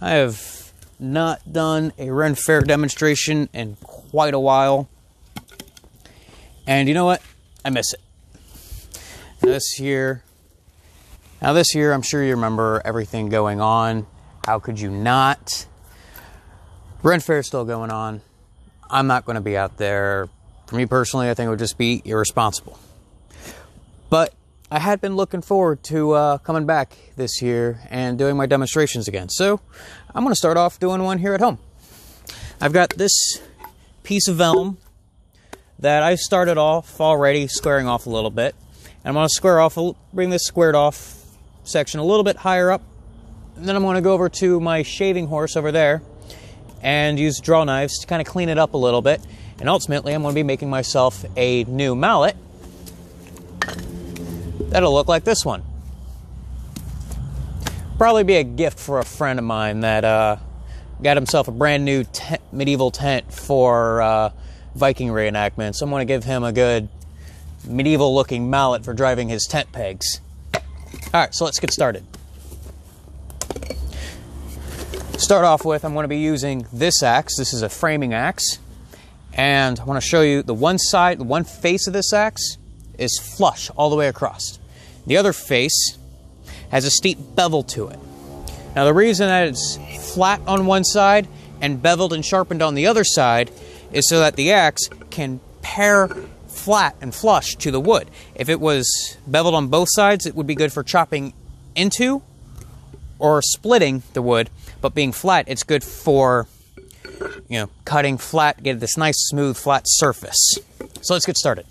I have not done a Ren Fair demonstration in quite a while. And you know what? I miss it. This year, I'm sure you remember everything going on. How could you not? Ren Fair is still going on. I'm not going to be out there. For me personally, I think it would just be irresponsible. But I had been looking forward to coming back this year and doing my demonstrations again. So I'm going to start off doing one here at home. I've got this piece of vellum that I started off already squaring off a little bit. And I'm going to bring this squared off section a little bit higher up. And then I'm going to go over to my shaving horse over there and use draw knives to kind of clean it up a little bit. And ultimately, I'm going to be making myself a new mallet that'll look like this one. Probably be a gift for a friend of mine that got himself a brand new medieval tent for Viking reenactments. I'm going to give him a good medieval looking mallet for driving his tent pegs. Alright, so let's get started. Start off with, I'm going to be using this axe. This is a framing axe. And I want to show you the one face of this axe is flush all the way across. The other face has a steep bevel to it. Now the reason that it's flat on one side and beveled and sharpened on the other side is so that the axe can pair flat and flush to the wood. If it was beveled on both sides, it would be good for chopping into or splitting the wood, but being flat, it's good for, you know, cutting flat, get this nice smooth flat surface. So let's get started.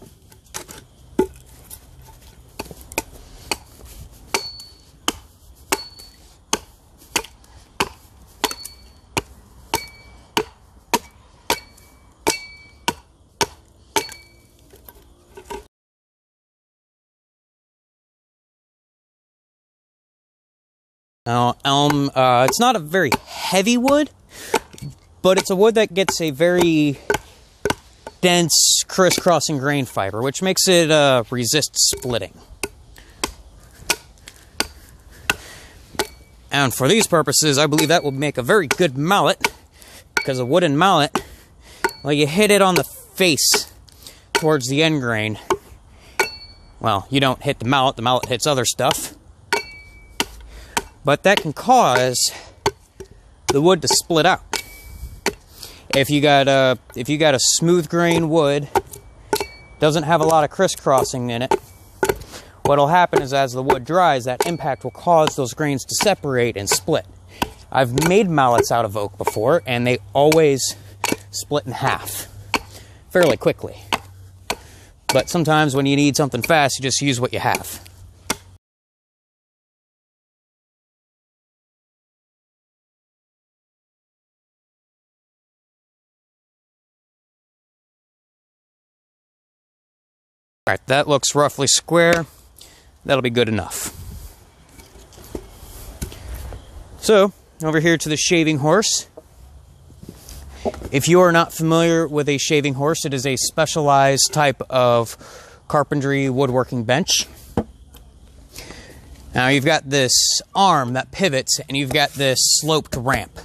Now, elm, it's not a very heavy wood, but it's a wood that gets a very dense, crisscrossing grain fiber, which makes it resist splitting. And for these purposes, I believe that will make a very good mallet, because a wooden mallet, well, you hit it on the face towards the end grain. Well, you don't hit the mallet hits other stuff. But that can cause the wood to split out. If you got a smooth grain wood, doesn't have a lot of crisscrossing in it, what'll happen is as the wood dries, that impact will cause those grains to separate and split. I've made mallets out of oak before, and they always split in half fairly quickly. But sometimes when you need something fast, you just use what you have. Alright, that looks roughly square. That'll be good enough. So, over here to the shaving horse. If you are not familiar with a shaving horse, it is a specialized type of carpentry woodworking bench. Now you've got this arm that pivots, and you've got this sloped ramp.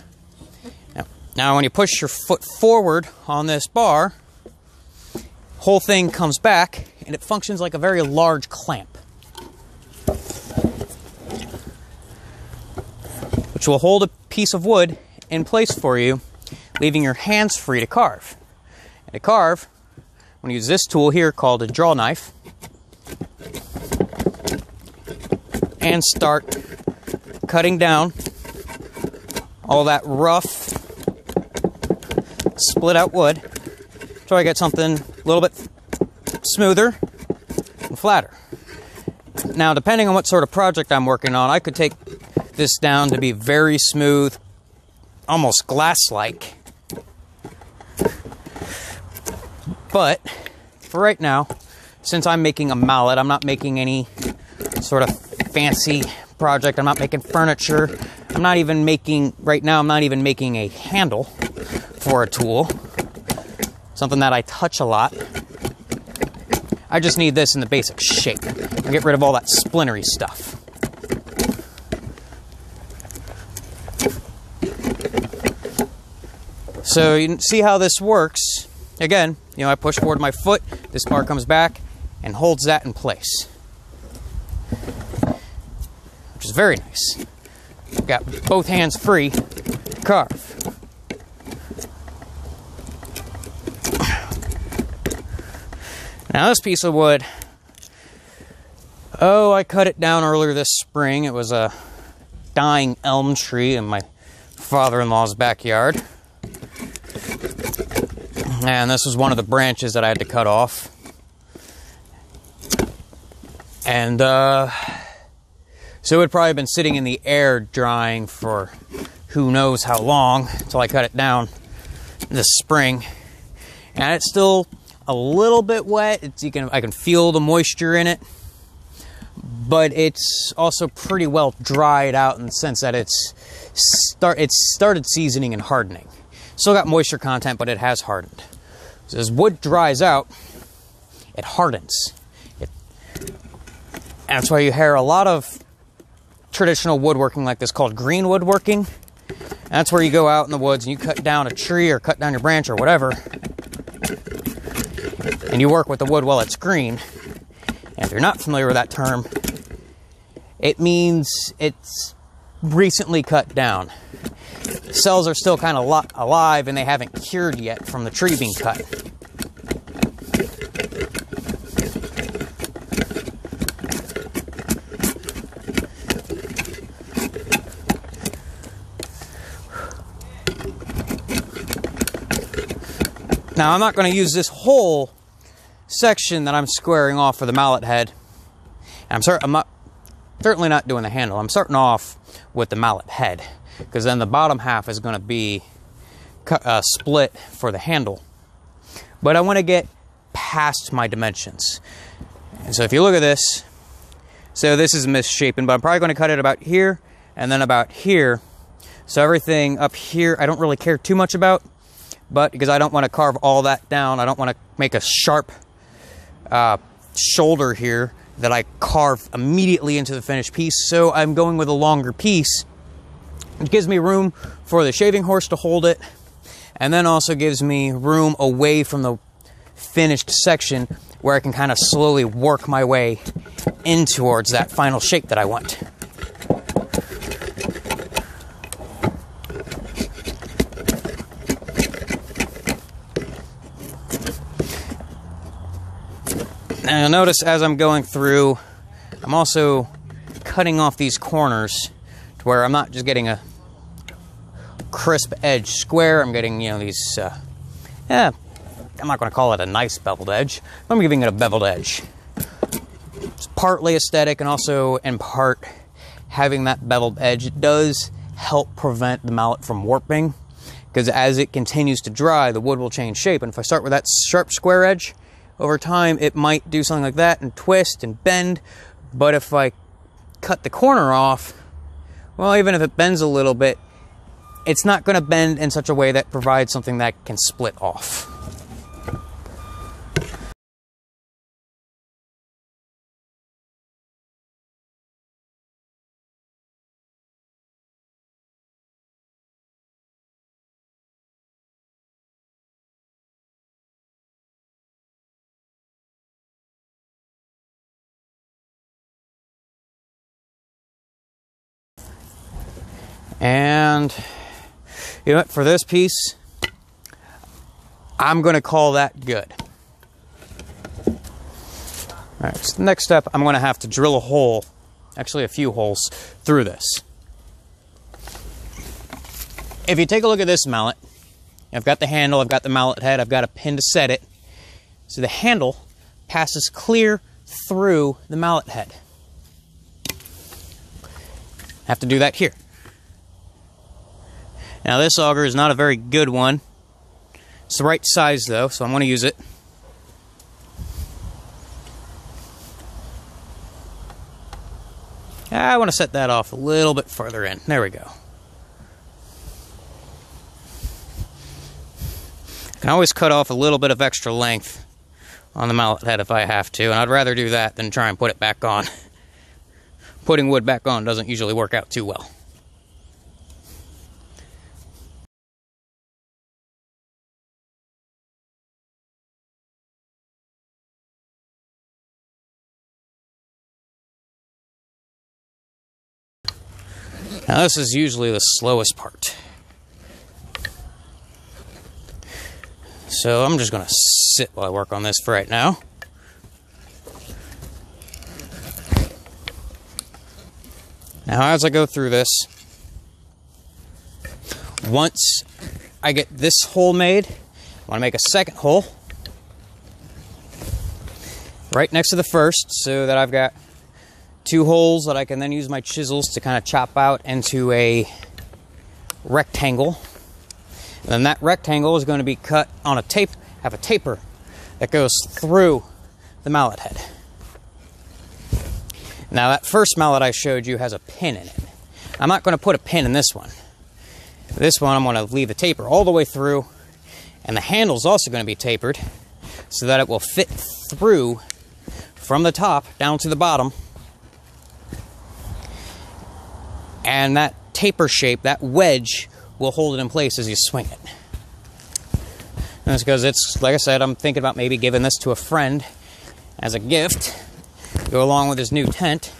Now when you push your foot forward on this bar, whole thing comes back, and it functions like a very large clamp, which will hold a piece of wood in place for you, leaving your hands free to carve. And to carve, I'm going to use this tool here called a draw knife, and start cutting down all that rough, split out wood until I get something a little bit smoother and flatter. Now, depending on what sort of project I'm working on, I could take this down to be very smooth, almost glass-like. But for right now, since I'm making a mallet, I'm not making any sort of fancy project. I'm not making furniture. I'm not even making a handle for a tool. Something that I touch a lot. I just need this in the basic shape. I'll get rid of all that splintery stuff. So you can see how this works. Again, you know, I push forward my foot, this bar comes back and holds that in place, which is very nice. I've got both hands free to carve. Now this piece of wood, oh, I cut it down earlier this spring. It was a dying elm tree in my father-in-law's backyard. And this was one of the branches that I had to cut off. And so it had probably been sitting in the air drying for who knows how long until I cut it down this spring. And it's still a little bit wet. I can feel the moisture in it, but it's also pretty well dried out in the sense that it's started seasoning and hardening. Still got moisture content, but it has hardened. So as wood dries out, it hardens. And that's why you hear a lot of traditional woodworking like this called green woodworking. And that's where you go out in the woods and you cut down a tree or cut down your branch or whatever, and you work with the wood while it's green. And if you're not familiar with that term, it means it's recently cut down. The cells are still kind of alive and they haven't cured yet from the tree being cut. Now I'm not going to use this whole section that I'm squaring off for the mallet head. And I'm certainly not doing the handle. I'm starting off with the mallet head, because then the bottom half is going to be split for the handle. But I want to get past my dimensions. And so if you look at this, so this is misshapen, but I'm probably going to cut it about here and then about here. So everything up here I don't really care too much about, but because I don't want to carve all that down, I don't want to make a sharp shoulder here that I carve immediately into the finished piece. So I'm going with a longer piece. It gives me room for the shaving horse to hold it, and then also gives me room away from the finished section where I can kind of slowly work my way in towards that final shape that I want. Now notice as I'm going through, I'm also cutting off these corners to where I'm not just getting a crisp edge square. I'm getting, you know, these, I'm not going to call it a nice beveled edge. I'm giving it a beveled edge. It's partly aesthetic, and also in part having that beveled edge does help prevent the mallet from warping, because as it continues to dry, the wood will change shape. And if I start with that sharp square edge, over time it might do something like that and twist and bend. But if I cut the corner off, well, even if it bends a little bit, it's not going to bend in such a way that provides something that can split off. And you know what, for this piece, I'm going to call that good. Alright, so the next step, I'm going to have to drill a hole, actually a few holes, through this. If you take a look at this mallet, I've got the handle, I've got the mallet head, I've got a pin to set it. So the handle passes clear through the mallet head. Have to do that here. Now this auger is not a very good one. It's the right size though, so I'm going to use it. I want to set that off a little bit further in. There we go. I can always cut off a little bit of extra length on the mallet head if I have to, and I'd rather do that than try and put it back on. Putting wood back on doesn't usually work out too well. Now this is usually the slowest part. So I'm just going to sit while I work on this for right now. Now as I go through this, once I get this hole made, I want to make a second hole right next to the first so that I've got 2 holes that I can then use my chisels to kind of chop out into a rectangle. And then that rectangle is going to be cut on a have a taper that goes through the mallet head. Now that first mallet I showed you has a pin in it. I'm not going to put a pin in this one. This one I'm going to leave the taper all the way through, and the handle is also going to be tapered so that it will fit through from the top down to the bottom. And that taper shape, that wedge, will hold it in place as you swing it. And that's because it's, like I said, I'm thinking about maybe giving this to a friend as a gift, go along with his new tent.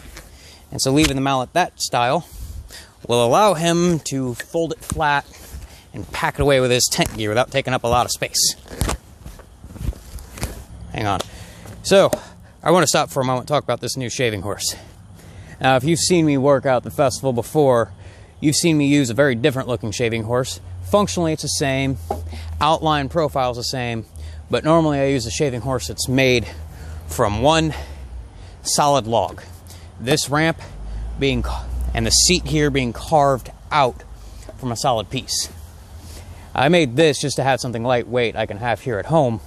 And so leaving the mallet that style will allow him to fold it flat and pack it away with his tent gear without taking up a lot of space. Hang on. So, I want to stop for a moment and talk about this new shaving horse. Now, if you've seen me work out the festival before, you've seen me use a very different looking shaving horse. Functionally, it's the same. Outline profile is the same. But normally I use a shaving horse that's made from one solid log. This ramp being, and the seat here being carved out from a solid piece. I made this just to have something lightweight I can have here at home.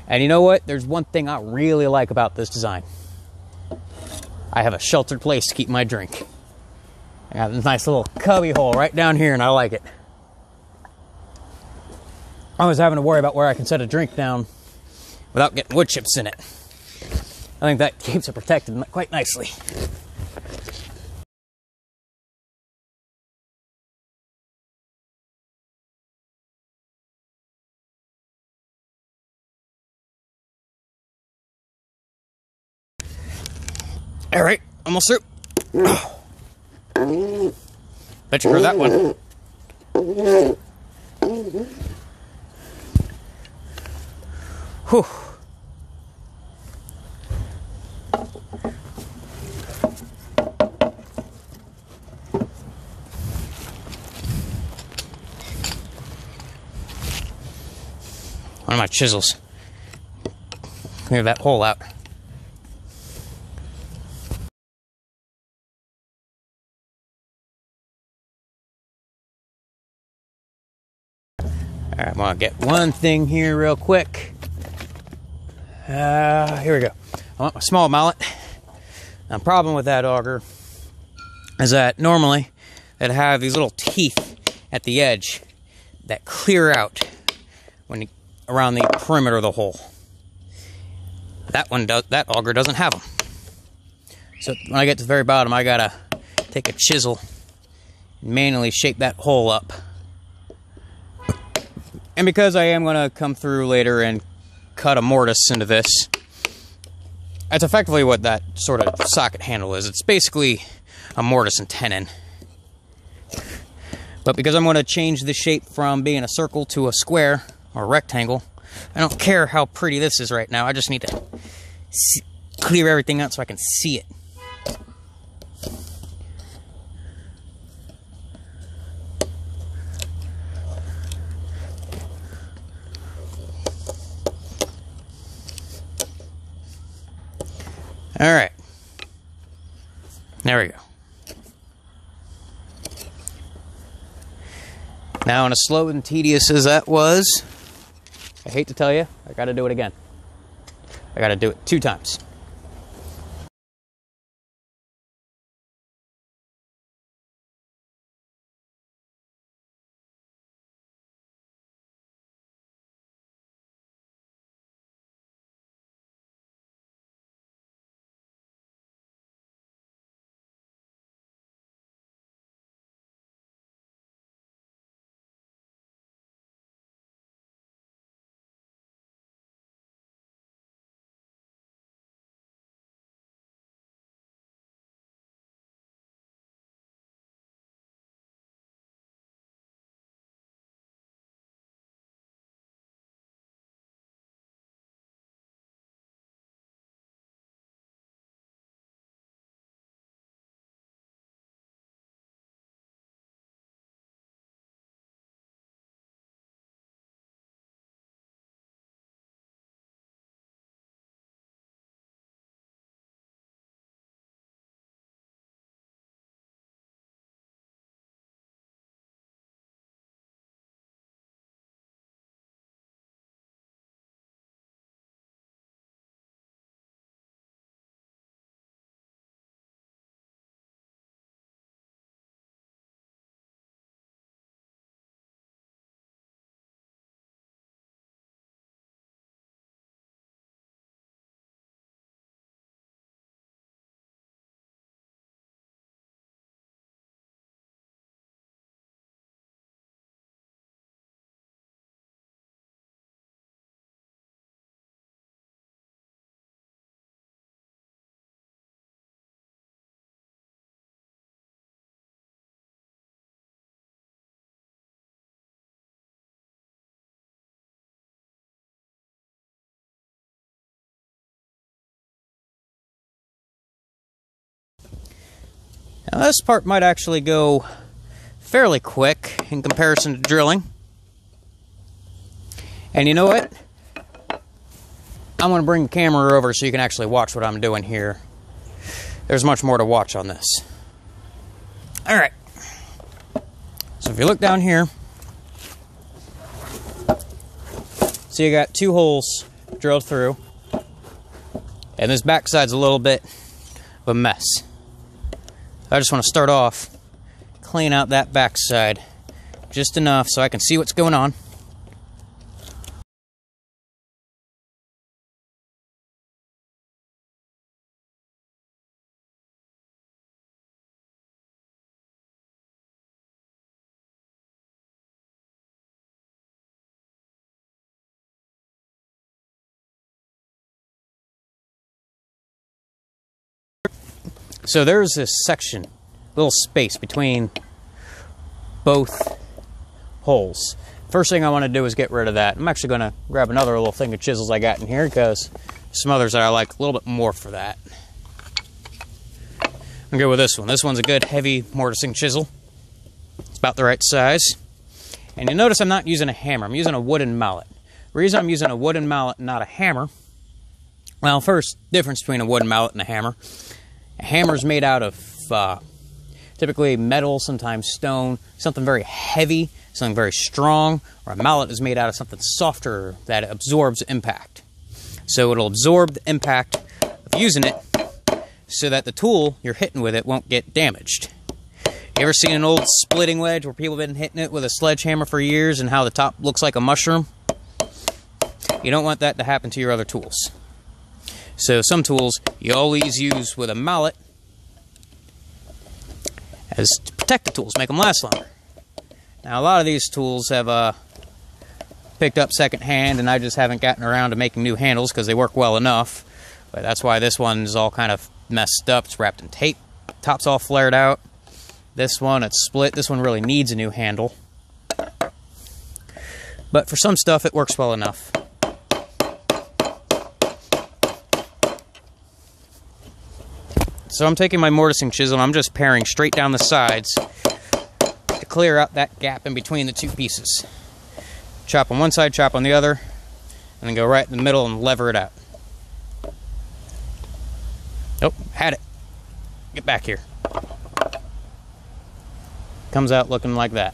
And you know what? There's one thing I really like about this design. I have a sheltered place to keep my drink. I got this nice little cubby hole right down here, and I like it. I was having to worry about where I can set a drink down without getting wood chips in it. I think that keeps it protected quite nicely. All right, almost through. Bet you heard that one. Whew. One of my chisels. Clear that hole out. Alright, I'm going to get one thing here real quick. Here we go. I want my small mallet. Now, the problem with that auger is that normally it have these little teeth at the edge that clear out when you, around the perimeter of the hole. That auger doesn't have them. So when I get to the very bottom, I gotta take a chisel and manually shape that hole up. And because I am going to come through later and cut a mortise into this, that's effectively what that sort of socket handle is. It's basically a mortise and tenon. But because I'm going to change the shape from being a circle to a square or a rectangle, I don't care how pretty this is right now. I just need to clear everything out so I can see it. All right, there we go. Now, and as slow and tedious as that was, I hate to tell you, I got to do it again. I got to do it 2 times. Now this part might actually go fairly quick in comparison to drilling. And you know what? I'm going to bring the camera over so you can actually watch what I'm doing here. There's much more to watch on this. Alright. So if you look down here, so you got 2 holes drilled through. And this backside's a little bit of a mess. I just want to start off, clean out that backside just enough so I can see what's going on. So there's this section, little space between both holes. First thing I want to do is get rid of that. I'm actually going to grab another little thing of chisels I got in here because some others that I like a little bit more for that. I'm good with this one. This one's a good heavy mortising chisel. It's about the right size. And you notice I'm not using a hammer. I'm using a wooden mallet. The reason I'm using a wooden mallet and not a hammer, well, first, difference between a wooden mallet and a hammer. A hammer's made out of typically metal, sometimes stone, something very heavy, something very strong, or a mallet is made out of something softer that absorbs impact. So it'll absorb the impact of using it so that the tool you're hitting with it won't get damaged. You ever seen an old splitting wedge where people have been hitting it with a sledgehammer for years and how the top looks like a mushroom? You don't want that to happen to your other tools. So some tools you always use with a mallet as to protect the tools, make them last longer. Now a lot of these tools have picked up secondhand and I just haven't gotten around to making new handles because they work well enough. But that's why this one's all kind of messed up. It's wrapped in tape. Top's all flared out. This one, it's split. This one really needs a new handle. But for some stuff it works well enough. So I'm taking my mortising chisel and I'm just paring straight down the sides to clear out that gap in between the 2 pieces. Chop on one side, chop on the other, and then go right in the middle and lever it out. Oh, had it. Get back here. Comes out looking like that.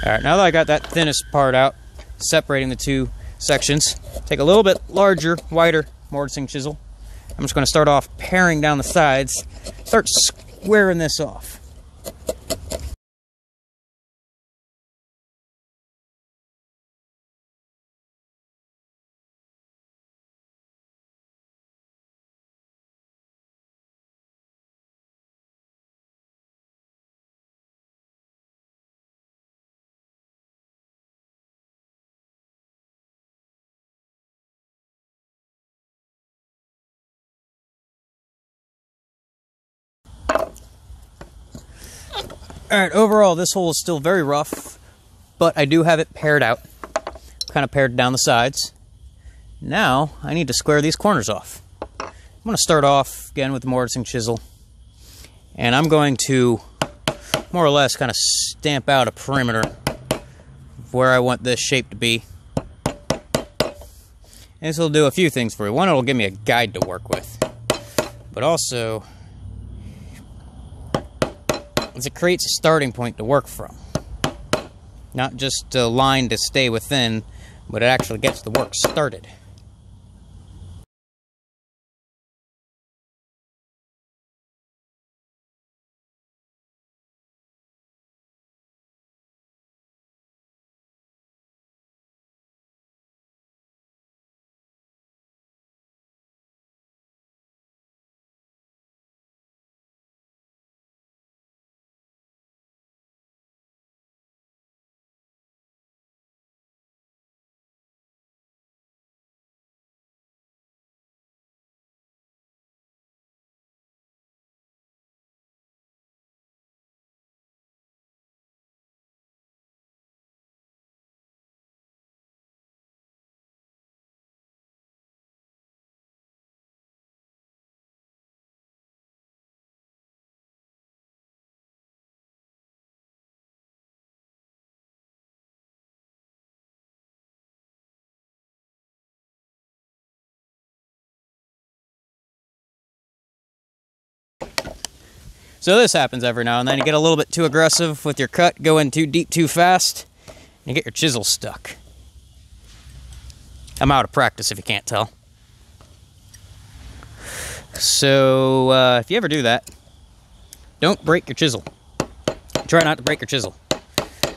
Alright, now that I got that thinnest part out, separating the 2 sections, take a little bit larger, wider mortising chisel. I'm just going to start off paring down the sides, start squaring this off. Alright, overall this hole is still very rough, but I do have it pared out. Kind of pared down the sides. Now, I need to square these corners off. I'm going to start off again with the mortising chisel. And I'm going to more or less kind of stamp out a perimeter of where I want this shape to be. And this will do a few things for you. One, it'll give me a guide to work with. But also, it creates a starting point to work from. Not just a line to stay within, but it actually gets the work started. So this happens every now and then. You get a little bit too aggressive with your cut, go in too deep too fast, and you get your chisel stuck. I'm out of practice if you can't tell. So if you ever do that, don't break your chisel. Try not to break your chisel.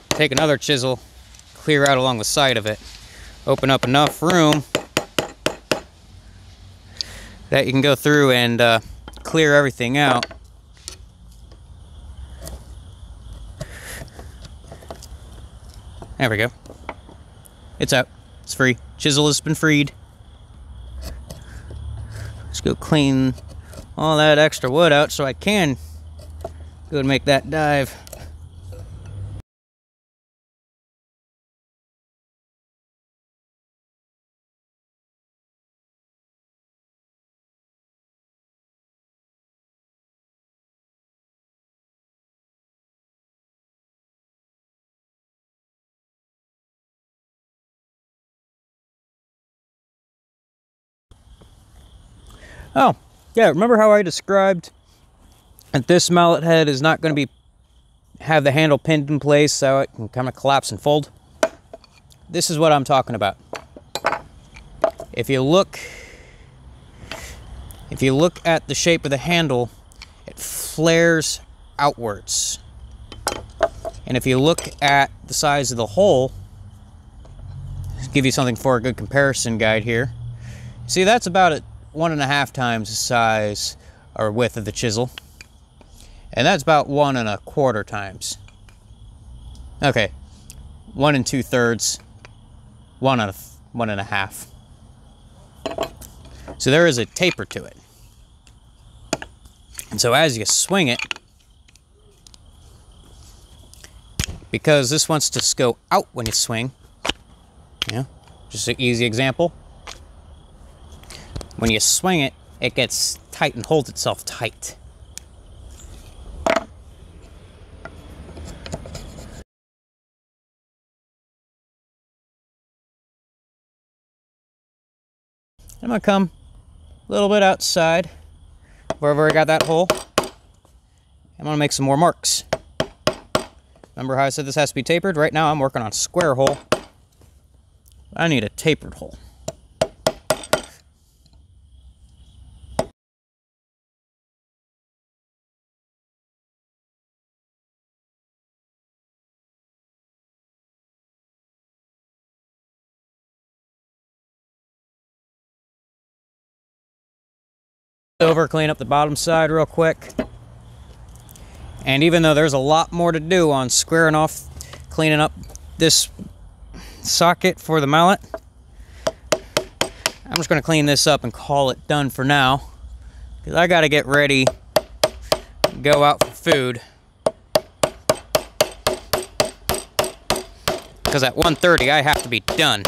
Take another chisel, clear out along the side of it, open up enough room that you can go through and clear everything out. There we go. It's out. It's free. Chisel has been freed. Let's go clean all that extra wood out so I can go and make that dive. Oh, yeah, remember how I described that this mallet head is not going to have the handle pinned in place so it can kind of collapse and fold? This is what I'm talking about. If you look at the shape of the handle, it flares outwards. And if you look at the size of the hole, to give you something for a good comparison guide here. See, that's about it. 1.5 times the size or width of the chisel, and that's about 1 1/4 times. Okay, 1 2/3, 1 1/2. So there is a taper to it, and so as you swing it, because this wants to go out when you swing, just an easy example. When you swing it, it gets tight and holds itself tight. I'm gonna come a little bit outside, wherever I got that hole. I'm gonna make some more marks. Remember how I said this has to be tapered? Right now I'm working on a square hole. I need a tapered hole. Over, clean up the bottom side real quick. And even though there's a lot more to do on squaring off, cleaning up this socket for the mallet, I'm just going to clean this up and call it done for now, because I got to get ready to go out for food. Because at 1:30 I have to be done.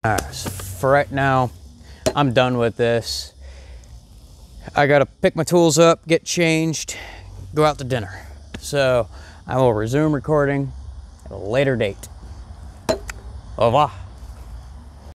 Alright, so for right now, I'm done with this. I gotta pick my tools up, get changed, go out to dinner. So I will resume recording at a later date. Au revoir.